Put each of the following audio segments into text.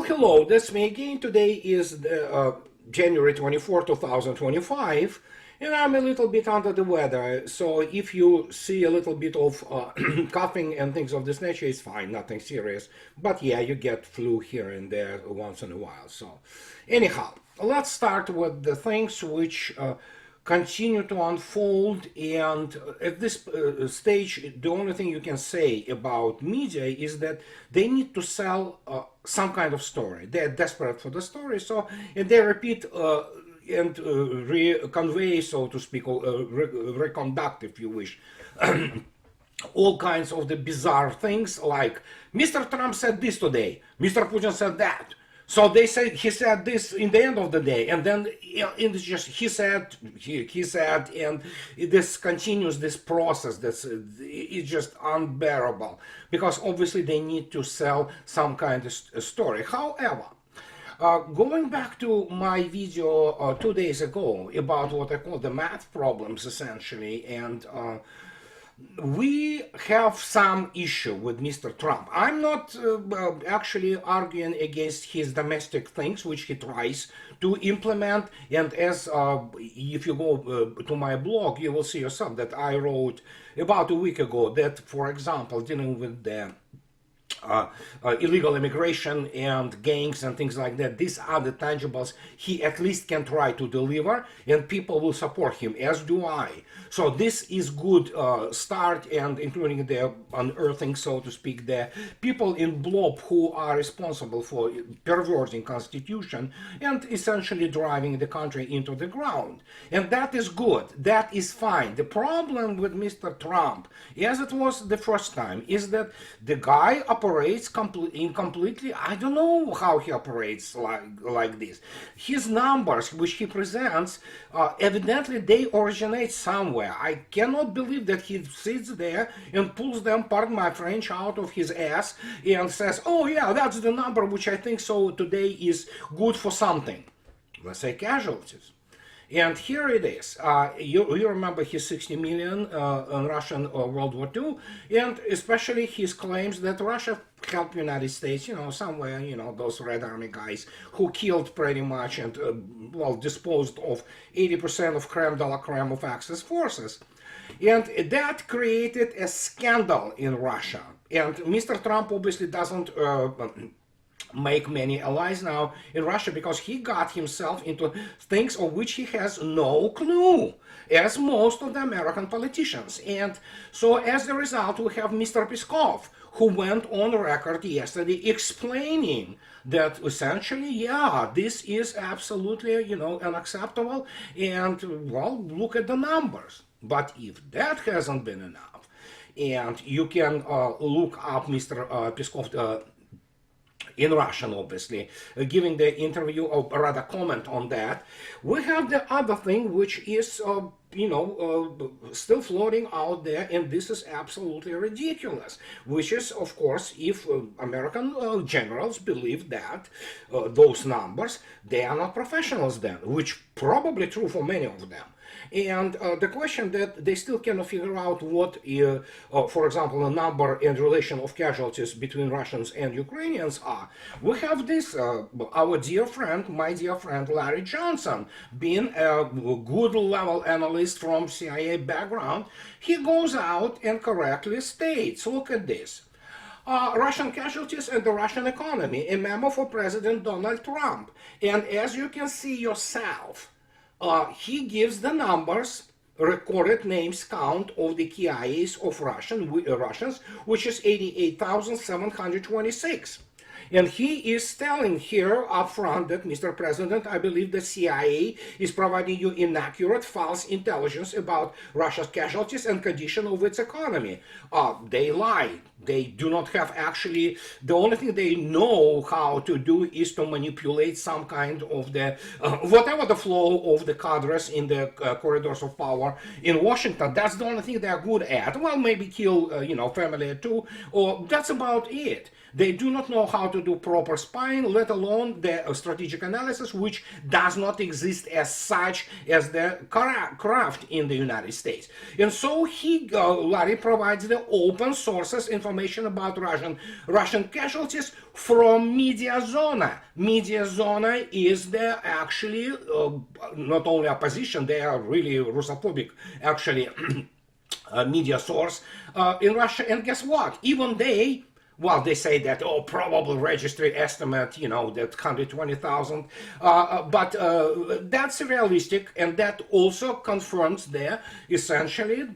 hello, that's me again. Today is January 24, 2025, and I'm a little bit under the weather. So if you see a little bit of coughing and things of this nature, it's fine, nothing serious. But yeah, you get flu here and there once in a while. So anyhow, let's start with the things which continue to unfold, and at this stage the only thing you can say about media is that they need to sell some kind of story. They're desperate for the story, so and they repeat and convey, so to speak, or reconduct, if you wish, all kinds of the bizarre things like Mr. Trump said this today, Mr. Putin said that. So they say he said this in the end of the day, and then it's just he said, and this continues, this process that's it's just unbearable, because obviously they need to sell some kind of story. However, going back to my video 2 days ago about what I call the math problems essentially, and we have some issue with Mr. Trump. I'm not actually arguing against his domestic things, which he tries to implement. And as if you go to my blog, you will see yourself that I wrote about a week ago that, for example, dealing with the illegal immigration and gangs and things like that, these are the tangibles he at least can try to deliver, and people will support him, as do I. So this is good start, and including the unearthing, so to speak, the people in blob who are responsible for perverting constitution and essentially driving the country into the ground. And that is good, that is fine. The problem with Mr. Trump, as it was the first time, is that the guy operates completely, I don't know how he operates like this. His numbers, which he presents, evidently they originate somewhere. I cannot believe that he sits there and pulls them, pardon my French, out of his ass and says, oh yeah, that's the number which I think so today is good for something. Let's say casualties. And here it is. You remember his 60 million in Russian World War II, and especially his claims that Russia helped the United States, somewhere, those Red Army guys who killed pretty much and, disposed of 80% of creme de la creme of Axis forces. And that created a scandal in Russia. And Mr. Trump obviously doesn't make many allies now in Russia, because he got himself into things of which he has no clue, as most of the American politicians. And so as a result, we have Mr. Peskov, who went on record yesterday explaining that essentially, yeah, this is absolutely, unacceptable, and, well, look at the numbers. But if that hasn't been enough, and you can look up Mr. Peskov in Russian, obviously, giving the interview, or rather comment on that. We have the other thing, which is, still floating out there, and this is absolutely ridiculous, which is, of course, if American generals believe that those numbers, they are not professionals then, which probably true for many of them. And the question that they still cannot figure out what, for example, the number and relation of casualties between Russians and Ukrainians are. We have this, our dear friend, my dear friend Larry Johnson, being a good level analyst from CIA background, he goes out and correctly states, look at this. Russian casualties and the Russian economy, a memo for President Donald Trump. And as you can see yourself, he gives the numbers, recorded names count of the KIAs of Russians, which is 88,726. And he is telling here up front that, Mr. President, I believe the CIA is providing you inaccurate, false intelligence about Russia's casualties and condition of its economy. They lie. They do not have actually, the only thing they know how to do is to manipulate some kind of the, whatever the flow of the cadres in the corridors of power in Washington. That's the only thing they are good at. Well, maybe kill, family too, or that's about it. They do not know how to do proper spying, let alone the strategic analysis, which does not exist as such as the craft in the United States. And so Larry provides the open sources information about Russian casualties from Media Zona. Media Zona is the actually not only opposition, they are really Russophobic actually media source in Russia. And guess what? Even they say that, oh, probable registry estimate, that 120,000. But that's realistic, and that also confirms the essentially,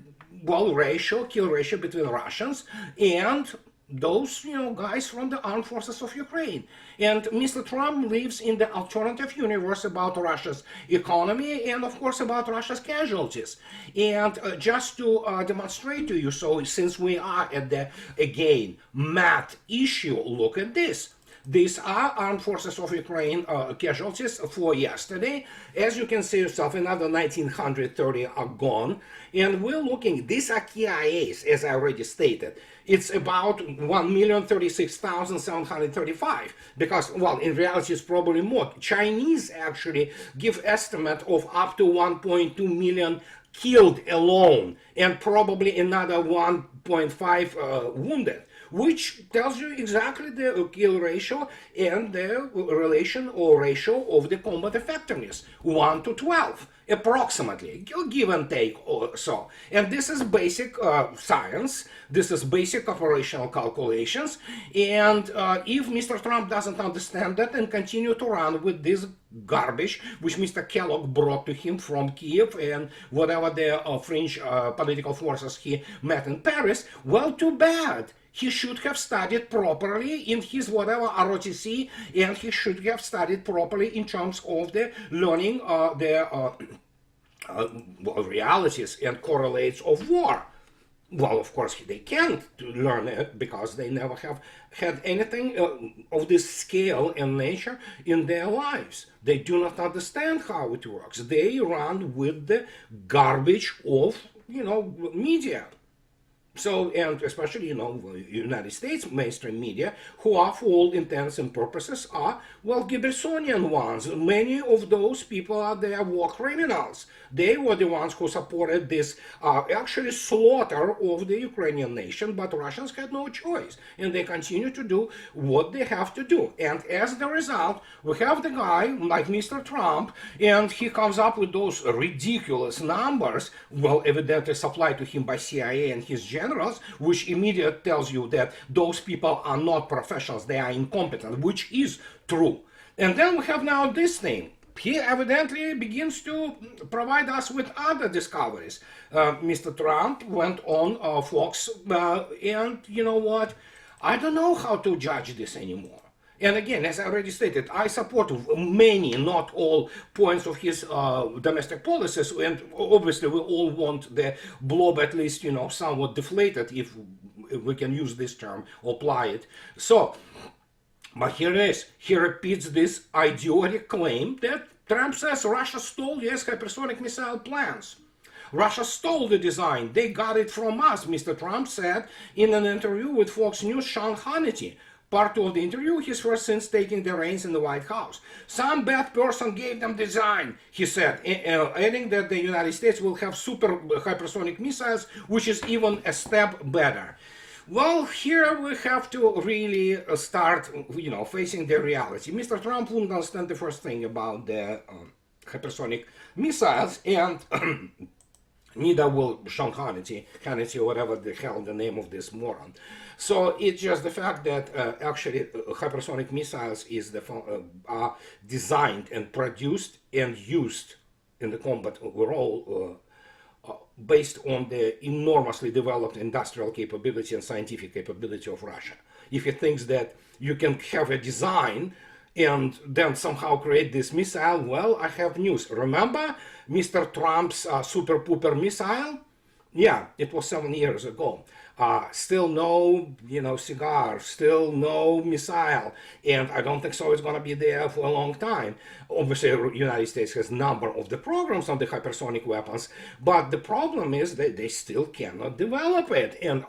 kill ratio between Russians and those, guys from the armed forces of Ukraine. And Mr. Trump lives in the alternative universe about Russia's economy and, of course, about Russia's casualties. And just to demonstrate to you, so since we are at the, again, math issue, look at this. These are armed forces of Ukraine casualties for yesterday. As you can see yourself, another 1,930 are gone. And we're looking, these are KIAs, as I already stated. It's about 1,036,735 because, well, in reality, it's probably more. Chinese actually give estimate of up to 1.2 million killed alone and probably another 1.5 wounded, which tells you exactly the kill ratio and the relation or ratio of the combat effectiveness, 1 to 12, approximately, give and take or so. And this is basic science, this is basic operational calculations, and if Mr. Trump doesn't understand that and continue to run with this garbage, which Mr. Kellogg brought to him from Kiev and whatever the fringe political forces he met in Paris, well, too bad. He should have studied properly in his whatever ROTC, and he should have studied properly in terms of the learning the realities and correlates of war. Well, of course, they can't learn it because they never have had anything of this scale and nature in their lives. They do not understand how it works. They run with the garbage of, media. So, and especially, United States mainstream media, who are for all intents and purposes are, well, Gibersonian ones. Many of those people are their war criminals. They were the ones who supported this actually slaughter of the Ukrainian nation, but Russians had no choice. And they continue to do what they have to do. And as the result, we have the guy like Mr. Trump, and he comes up with those ridiculous numbers, well, evidently supplied to him by CIA and his generals, which immediately tells you that those people are not professionals, they are incompetent, which is true. And then we have now this thing. He evidently begins to provide us with other discoveries. Mr. Trump went on Fox, and you know what? I don't know how to judge this anymore. And again, as I already stated, I support many, not all, points of his domestic policies, and obviously we all want the blob at least, somewhat deflated, if we can use this term, or apply it. So, but here it is. He repeats this idiotic claim that Trump says Russia stole US hypersonic missile plans. Russia stole the design. They got it from us, Mr. Trump said in an interview with Fox News' Sean Hannity. Part two of the interview, his first since taking the reins in the White House. Some bad person gave them design, he said, adding that the United States will have super hypersonic missiles, which is even a step better. Well, here we have to really start, facing the reality. Mr. Trump wouldn't understand the first thing about the hypersonic missiles, and neither will Sean Hannity, or whatever the hell the name of this moron. So it's just the fact that actually hypersonic missiles are designed and produced and used in the combat overall based on the enormously developed industrial capability and scientific capability of Russia. If he thinks that you can have a design and then somehow create this missile, well, I have news. Remember Mr. Trump's super pooper missile? Yeah, it was 7 years ago. Still no, cigar, still no missile, and I don't think so it's going to be there for a long time. Obviously, the United States has a number of the programs on the hypersonic weapons, but the problem is that they still cannot develop it, and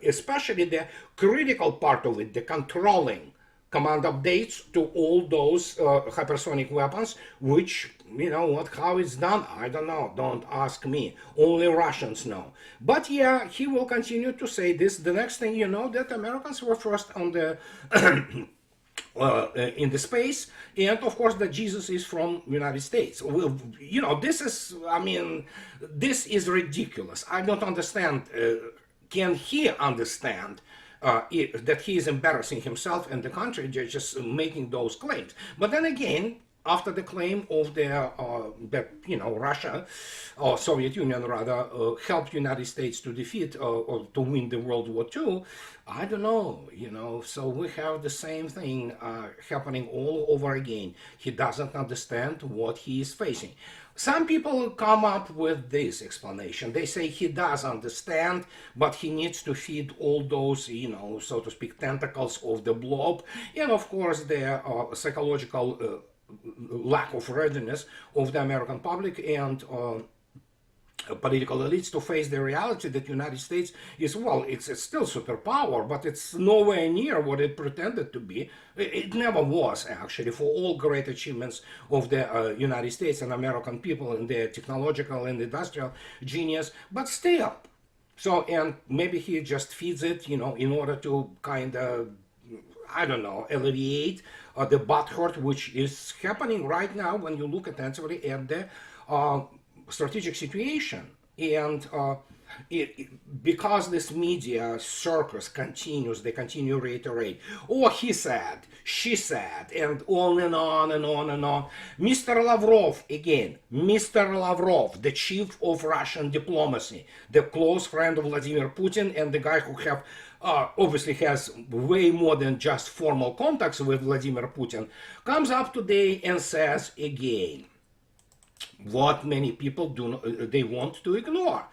especially the critical part of it, the controlling command updates to all those hypersonic weapons, which, how it's done, I don't know. Don't ask me. Only Russians know. But yeah, he will continue to say this. The next thing you know, that Americans were first on the in the space, and of course that Jesus is from United States. Well, this is, this is ridiculous. I don't understand. Can he understand that he is embarrassing himself and the country just making those claims? But then again, after the claim of that Russia or Soviet Union rather helped United States to defeat or to win the World War II, I don't know, so we have the same thing happening all over again. He doesn't understand what he is facing. Some people come up with this explanation. They say he does understand, but he needs to feed all those, so to speak, tentacles of the blob, and of course the psychological lack of readiness of the American public and political elites to face the reality that the United States is, well, it's still superpower, but it's nowhere near what it pretended to be. It never was, actually, for all great achievements of the United States and American people in their technological and industrial genius, but still. So, and maybe he just feeds it, in order to kind of, I don't know, alleviate the butthurt which is happening right now when you look attentively at the strategic situation. And because this media circus continues, they continue to reiterate, oh, he said, she said, and on and on and on and on. Mr. Lavrov, again, Mr. Lavrov, the chief of Russian diplomacy, the close friend of Vladimir Putin, and the guy who have obviously has way more than just formal contacts with Vladimir Putin, comes up today and says again what many people they want to ignore.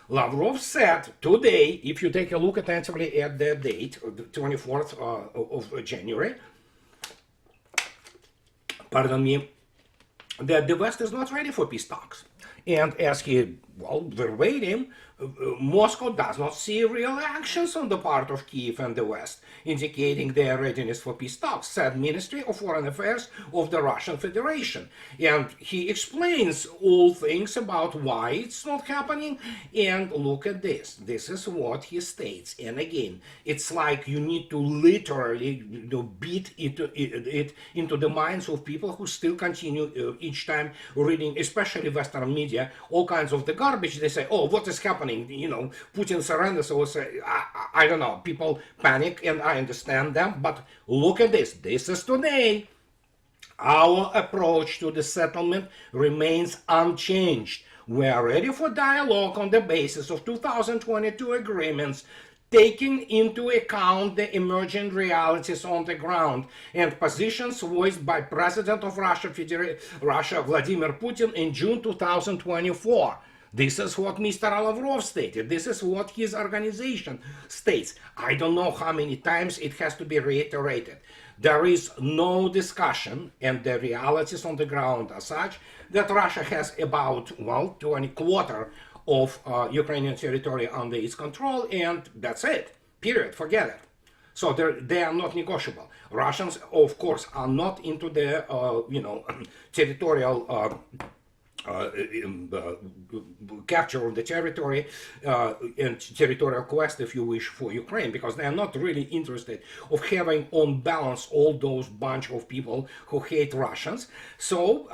Lavrov said today, if you take a look attentively at the date, the 24th of January, pardon me, that the West is not ready for peace talks. And as he, verbatim, Moscow does not see real actions on the part of Kiev and the West, indicating their readiness for peace talks, said Ministry of Foreign Affairs of the Russian Federation. And he explains all things about why it's not happening. And look at this. This is what he states. And again, it's like you need to literally beat it into the minds of people who still continue each time reading, especially Western media, all kinds of the garbage. They say, oh, what is happening? Putin surrenders, or say, I don't know, people panic, and I understand them, but look at this. This is today. Our approach to the settlement remains unchanged. We are ready for dialogue on the basis of 2022 agreements, taking into account the emerging realities on the ground and positions voiced by President of Russia, Vladimir Putin, in June 2024. This is what Mr. Lavrov stated. This is what his organization states. I don't know how many times it has to be reiterated. There is no discussion, and the realities on the ground are such that Russia has about, to a quarter of Ukrainian territory under its control, and that's it. Period. Forget it. So they are not negotiable. Russians, of course, are not into the, territorial capture of the territory and territorial quest, if you wish, for Ukraine, because they are not really interested of having on balance all those bunch of people who hate Russians. So,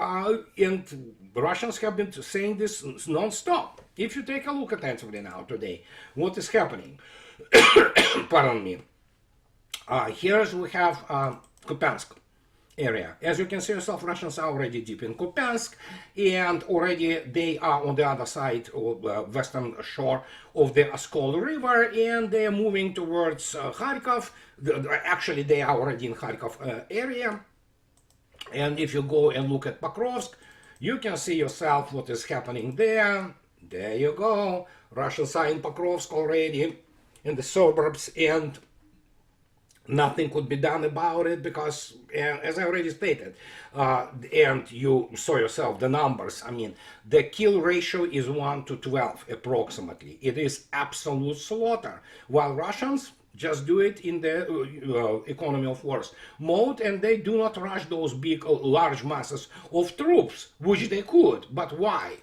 and Russians have been saying this non-stop. If you take a look attentively now today, what is happening? Pardon me. Here's we have Kupiansk area. As you can see yourself, Russians are already deep in Kupiansk, and already they are on the other side of the western shore of the Oskol River, and they are moving towards Kharkov. Actually, they are already in Kharkov area. And if you go and look at Pokrovsk, you can see yourself what is happening there. There you go. Russians are in Pokrovsk already. in the suburbs, and nothing could be done about it because, as I already stated, and you saw yourself the numbers. I mean, the kill ratio is 1 to 12 approximately. It is absolute slaughter, while Russians just do it in the economy of force mode, and they do not rush those big, large masses of troops, which they could. But why?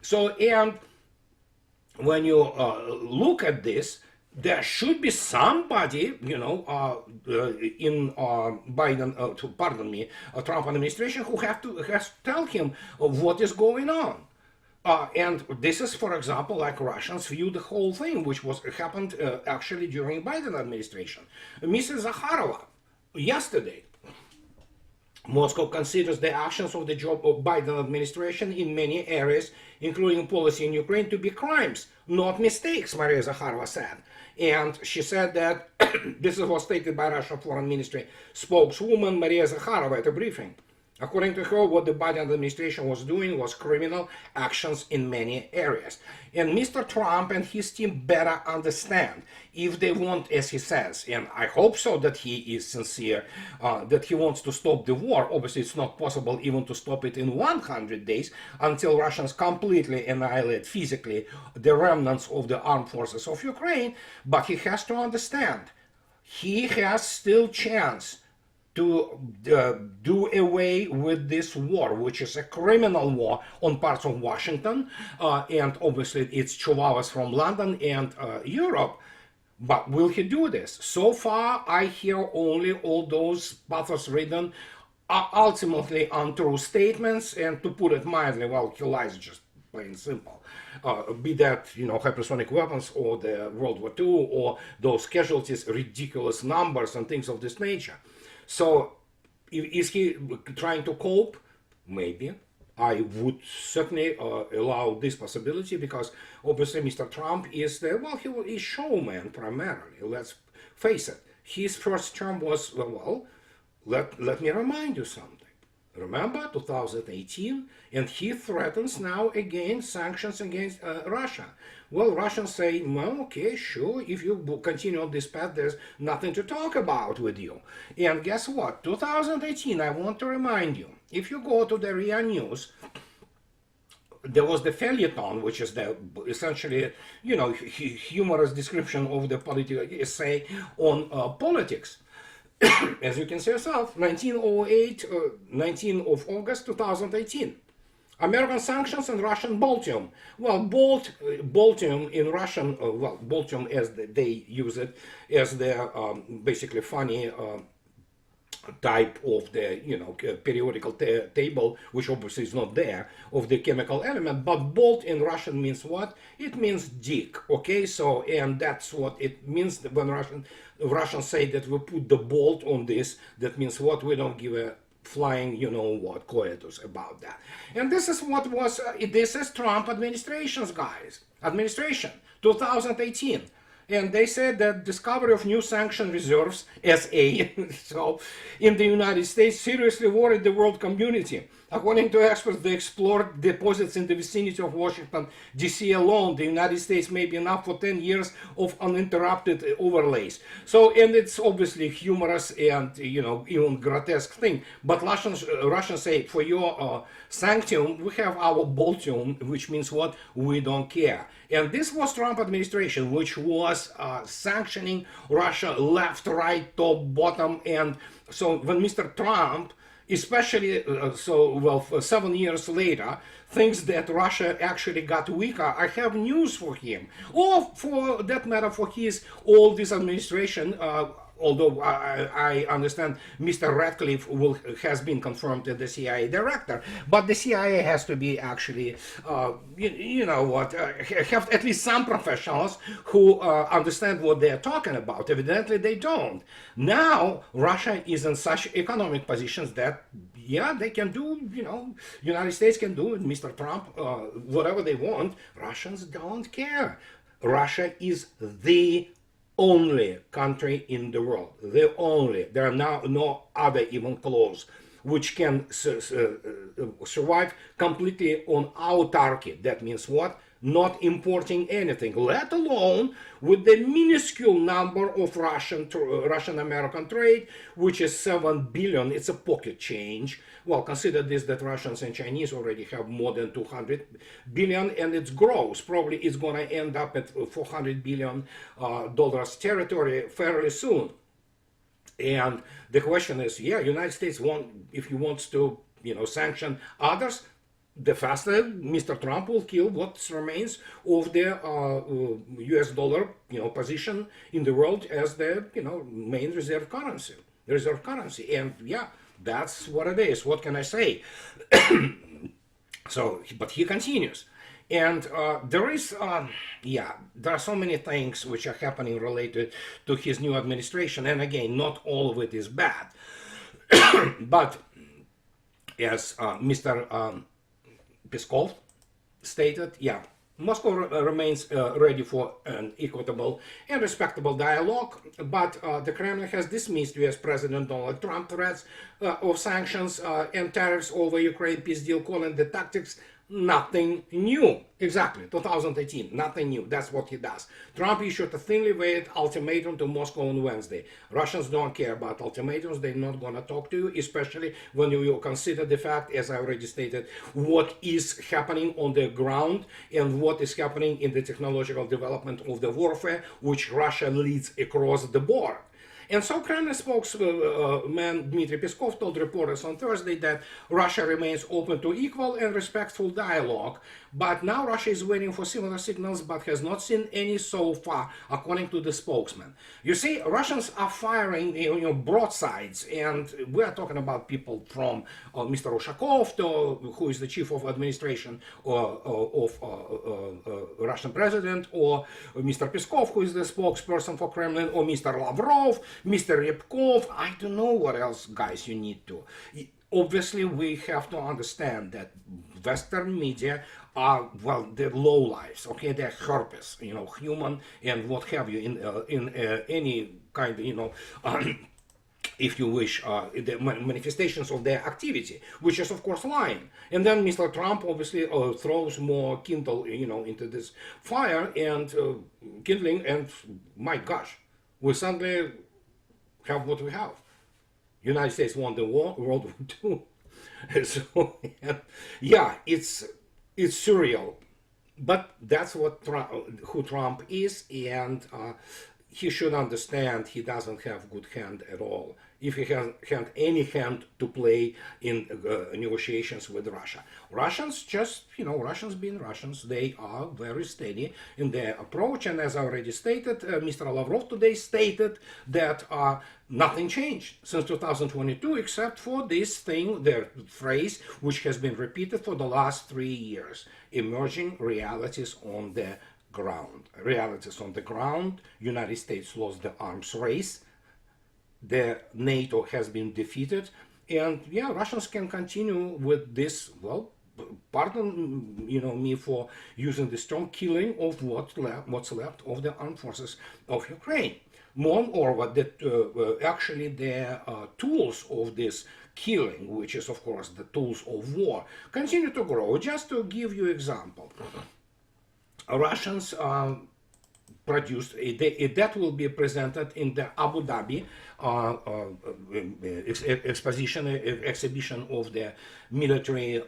So, and when you look at this, there should be somebody, in Biden, pardon me, Trump administration, who has to tell him what is going on. And this is, for example, like Russians view the whole thing, which happened actually during Biden administration. Mrs. Zakharova, yesterday, Moscow considers the actions of the Biden administration in many areas, including policy in Ukraine, to be crimes, not mistakes, Maria Zakharova said. And she said that this was stated by Russian Foreign Ministry spokeswoman Maria Zakharova at a briefing. According to her, what the Biden administration was doing was criminal actions in many areas. And Mr. Trump and his team better understand, if they want, as he says, and I hope so that he is sincere, that he wants to stop the war. Obviously, it's not possible even to stop it in 100 days until Russians completely annihilate physically the remnants of the armed forces of Ukraine. But he has to understand, he has still chance to do away with this war, which is a criminal war on parts of Washington, and obviously it's 2 hours from London and Europe. But will he do this? So far, I hear only all those pathos-ridden, ultimately untrue statements, and to put it mildly, well, he lies just plain simple. Be that, hypersonic weapons or the World War II or those casualties, ridiculous numbers and things of this nature. So, is he trying to cope? Maybe. I would certainly allow this possibility, because obviously Mr. Trump is he is showman primarily. Let's face it. His first term was, let me remind you something. Remember 2018, and he threatens now again sanctions against Russia. Well, Russians say, well, okay, sure, if you continue on this path, there's nothing to talk about with you. And guess what? 2018, I want to remind you, if you go to the RIA News, there was the feuilleton, which is the essentially, humorous description of the political essay on politics. As you can see yourself, 1908, 19 of August 2018. American sanctions and Russian Baltium. Well, Baltium in Russian, Baltium as they use it as the basically funny type of the periodical table, which obviously is not there, of the chemical element. But bolt in Russian means what? It means dick. Okay, so, and that's what it means when Russians say that we put the bolt on this. That means what? We don't give a flying, coitus about that. And this is what was, this is Trump administration's guys. Administration, 2018. And they said that discovery of new sanction reserves, SA, so in the United States seriously worried the world community. According to experts, they explored deposits in the vicinity of Washington, D.C. alone. The United States may be enough for 10 years of uninterrupted overlays. So, and it's obviously humorous and, even grotesque thing. But Russians say, for your sanctum, we have our Baltium, which means what? We don't care. And this was Trump administration, which was sanctioning Russia left, right, top, bottom. And so when Mr. Trump, especially 7 years later, thinks that Russia actually got weaker, I have news for him. Or for that matter, for all this administration, although I understand Mr. Ratcliffe has been confirmed as the CIA director, but the CIA has to be actually, have at least some professionals who understand what they're talking about. Evidently, they don't. Now, Russia is in such economic positions that, they can do, United States can do with Mr. Trump whatever they want. Russians don't care. Russia is the only country in the world, there are now no other even close, which can survive completely on autarky. That means what? not importing anything, let alone with the minuscule number of Russian-American trade, which is 7 billion. It's a pocket change. Well, consider this, that Russians and Chinese already have more than 200 billion, and it's gross. Probably it's going to end up at 400 billion dollars territory fairly soon. And the question is, yeah, United States if he wants to, sanction others, the faster Mr. Trump will kill what remains of the U.S. dollar, position in the world as the, main reserve currency. And yeah, that's what it is. What can I say? So, but he continues. And there are so many things which are happening related to his new administration. And again, not all of it is bad. But as Mr. Peskov stated, yeah, Moscow remains ready for an equitable and respectable dialogue, but the Kremlin has dismissed U.S. President Donald Trump threats of sanctions and tariffs over Ukraine peace deal, calling the tactics nothing new. Exactly, 2018, nothing new. That's what he does. Trump issued a thinly veiled ultimatum to Moscow on Wednesday. Russians don't care about ultimatums. They're not going to talk to you, especially when you consider the fact, as I already stated, what is happening on the ground and what is happening in the technological development of the warfare, which Russia leads across the board. And so Kremlin spokesman Dmitry Peskov told reporters on Thursday that Russia remains open to equal and respectful dialogue, but now Russia is waiting for similar signals but has not seen any so far, according to the spokesman. You see, Russians are firing broadsides, and we are talking about people from Mr. Ushakov, who is the chief of administration of Russian president, or Mr. Peskov, who is the spokesperson for Kremlin, or Mr. Lavrov, Mr. Ryabkov. I don't know what else, guys, you need to. Obviously, we have to understand that Western media are, well, they're lowlifes, okay? They're herpes, human and what have you, in any kind of, if you wish, the manifestations of their activity, which is, of course, lying. And then Mr. Trump obviously throws more kindle, into this fire and kindling, and my gosh, we suddenly have what we have. United States won the World War II. So, yeah, it's surreal. But that's what who Trump is, and he should understand he doesn't have good hand at all, if he has any hand to play in negotiations with Russia. Russians just, Russians being Russians, they are very steady in their approach. And as I already stated, Mr. Lavrov today stated that nothing changed since 2022 except for this thing, their phrase, which has been repeated for the last 3 years: emerging realities on the ground. Realities on the ground: United States lost the arms race, the NATO has been defeated, and yeah, Russians can continue with this, well, pardon me for using this term, killing of what's left of the armed forces of Ukraine. Moreover, that actually the tools of this killing, which is of course the tools of war, continue to grow. Just to give you example, Russians produced that will be presented in the Abu Dhabi exhibition of the military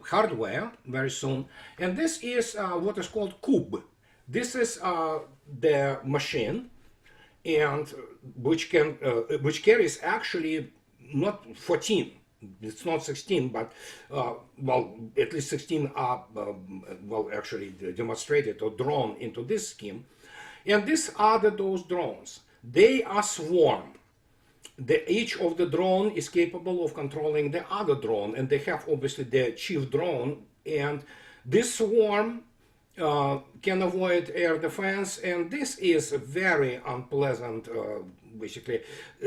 hardware very soon. And this is what is called Kub. This is the machine, and which carries actually not 14. It's not 16, but well, at least 16 are well actually demonstrated or drawn into this scheme. And these are those drones. They are swarm. Each of the drone is capable of controlling the other drone, and they have obviously the chief drone. And this swarm can avoid air defense, and this is a very unpleasant, basically,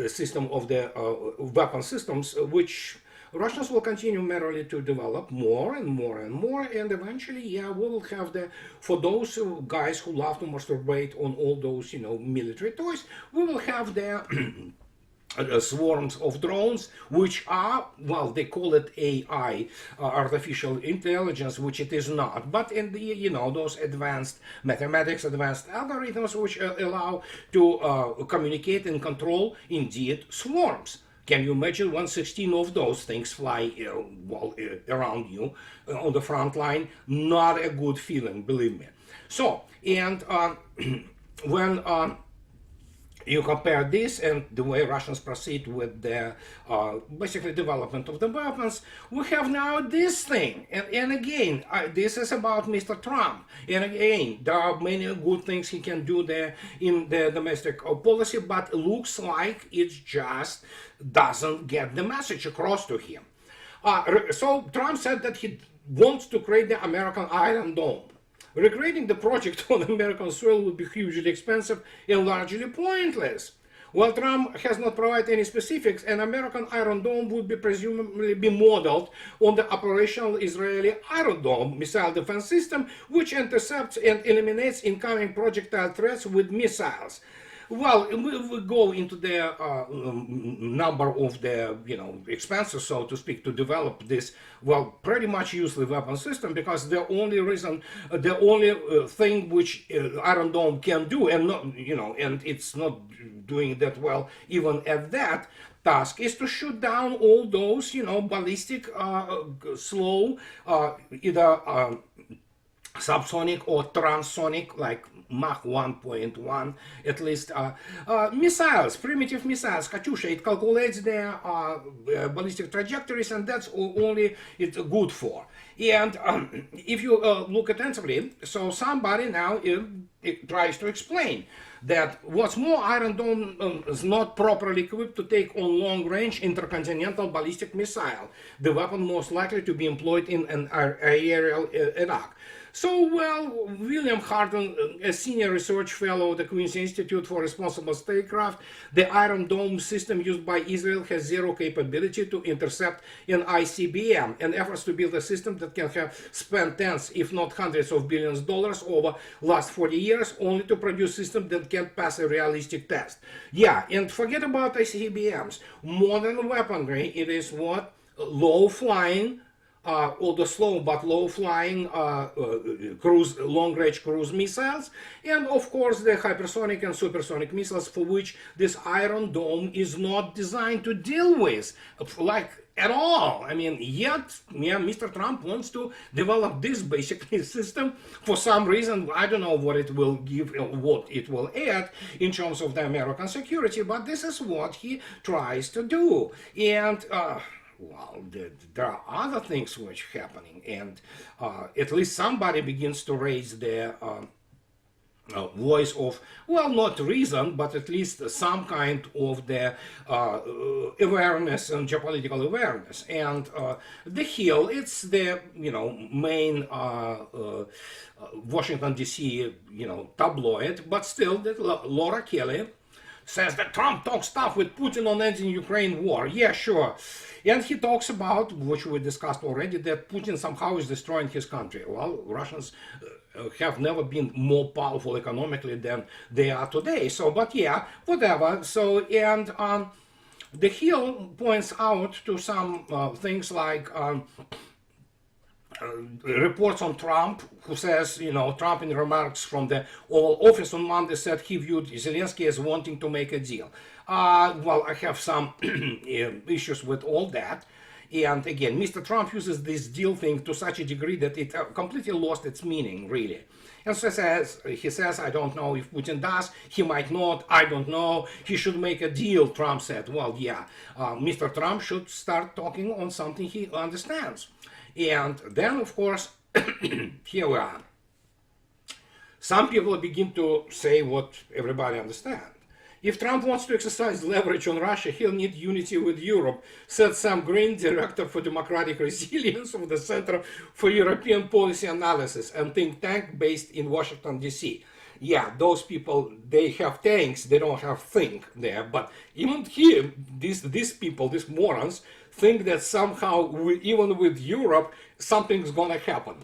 system of the weapon systems, which Russians will continue merely to develop more and more and more, and eventually, yeah, we will have for those guys who love to masturbate on all those, military toys, we will have the swarms of drones, which are, well, they call it AI, artificial intelligence, which it is not, but in the, those advanced mathematics, advanced algorithms, which allow to communicate and control, indeed, swarms. Can you imagine 116 of those things fly around you on the front line? Not a good feeling, believe me. So, and when you compare this and the way Russians proceed with the basically development of the weapons, we have now this thing. And again, this is about Mr. Trump. And again, there are many good things he can do there in the domestic policy, but it looks like it just doesn't get the message across to him. So Trump said that he wants to create the American Iron Dome. Recreating the project on American soil would be hugely expensive and largely pointless. While Trump has not provided any specifics, an American Iron Dome would be presumably be modeled on the operational Israeli Iron Dome missile defense system, which intercepts and eliminates incoming projectile threats with missiles. Well, we go into the number of the expenses, so to speak, to develop this pretty much useless weapon system, because the only reason, the only thing which Iron Dome can do, and not and it's not doing that well even at that task, is to shoot down all those ballistic slow either subsonic or transonic, like Mach 1.1 at least, missiles, primitive missiles, Katyusha. It calculates their ballistic trajectories, and that's only it's good for. And if you look attentively, so somebody now it tries to explain that what's more, Iron Dome is not properly equipped to take on long-range intercontinental ballistic missile, the weapon most likely to be employed in an aerial attack. So, William Harden, a senior research fellow at the Queen's Institute for Responsible Statecraft, the Iron Dome system used by Israel has zero capability to intercept an ICBM, and efforts to build a system that can have spent tens, if not hundreds of billions of dollars over last 40 years, only to produce systems that can't pass a realistic test. Yeah, and forget about ICBMs. Modern weaponry, it is what? Low-flying, or the slow but low-flying long-range cruise missiles, and of course the hypersonic and supersonic missiles, for which this Iron Dome is not designed to deal with, like at all. I mean, yet, Mr. Trump wants to develop this basically system for some reason. I don't know what it will give, what it will add in terms of the American security, but this is what he tries to do. And there are other things which are happening, and at least somebody begins to raise their voice of, not reason, but at least some kind of the awareness and geopolitical awareness. And the Hill, it's the main Washington D.C. tabloid, but still, that Laura Kelly says that Trump talks tough with Putin on ending Ukraine war. Yeah, sure. And he talks about, which we discussed already, that Putin somehow is destroying his country. Well, Russians have never been more powerful economically than they are today. So, but yeah, whatever. So, and the Hill points out to some things like reports on Trump, who says, Trump in remarks from the Oval Office on Monday said he viewed Zelensky as wanting to make a deal. I have some issues with all that. And again, Mr. Trump uses this deal thing to such a degree that it completely lost its meaning, really. And so he says, I don't know if Putin does, he might not, I don't know, he should make a deal, Trump said. Well, yeah, Mr. Trump should start talking on something he understands. And then, of course, here we are. Some people begin to say what everybody understands. If Trump wants to exercise leverage on Russia, he'll need unity with Europe, said Sam Green, director for democratic resilience of the Center for European Policy Analysis, and think tank based in Washington, D.C. Yeah, those people, they have tanks, they don't have think there. But even here, these people, these morons, think that somehow, even with Europe, something's gonna happen.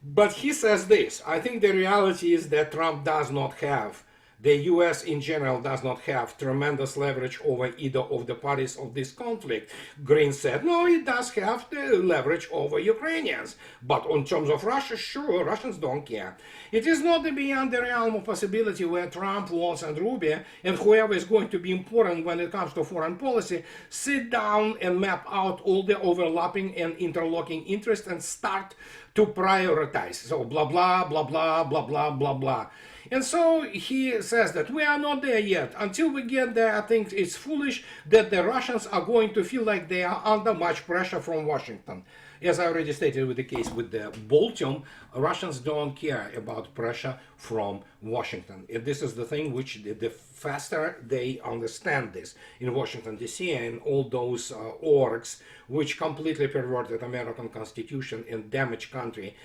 But he says this: I think the reality is that Trump does not have The US in general does not have tremendous leverage over either of the parties of this conflict. Green said, no, it does have the leverage over Ukrainians. But in terms of Russia, sure, Russians don't care. It is not beyond the realm of possibility where Trump, Walz, and Rubio, and whoever is going to be important when it comes to foreign policy, sit down and map out all the overlapping and interlocking interests and start to prioritize. So blah, blah, blah, blah, blah, blah, blah, blah. And so he says that we are not there yet. Until we get there, I think it's foolish that the Russians are going to feel like they are under much pressure from Washington. As I already stated with the case with the Baltium, Russians don't care about pressure from Washington. And this is the thing which the faster they understand this in Washington, D.C. and all those orgs which completely perverted American Constitution and damaged country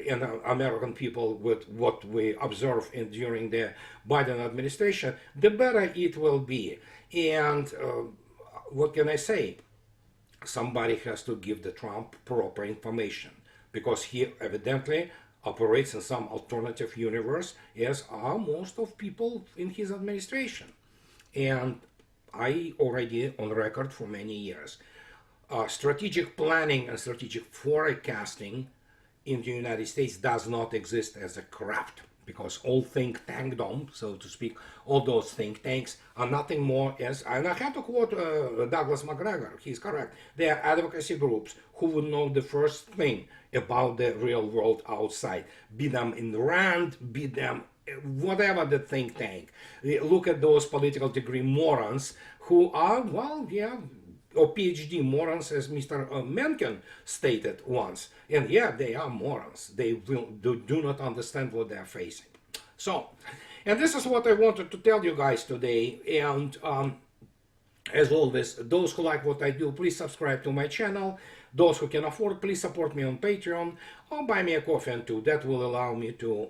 and American people with what we observe during the Biden administration, the better it will be. And what can I say? Somebody has to give the Trump proper information because he evidently operates in some alternative universe, as are most of people in his administration. And I already on record for many years. Strategic planning and strategic forecasting in the United States does not exist as a craft, because all think tankdom, so to speak, all those think tanks are nothing more as, and I have to quote Douglas McGregor, he's correct, they are advocacy groups who would know the first thing about the real world outside, be them in RAND, be them whatever the think tank. Look at those political degree morons who are, well, yeah, or PhD morons, as Mr. Mencken stated once. And yeah, they are morons. They do not understand what they're facing. So, and this is what I wanted to tell you guys today. And as always, those who like what I do, please subscribe to my channel. Those who can afford, please support me on Patreon or buy me a coffee and two. That will allow me to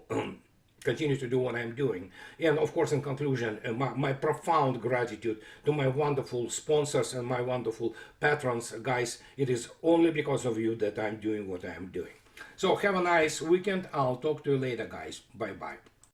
continue to do what I'm doing. And of course, in conclusion, my profound gratitude to my wonderful sponsors and my wonderful patrons. Guys, it is only because of you that I'm doing what I'm doing. So have a nice weekend. I'll talk to you later, guys. Bye-bye.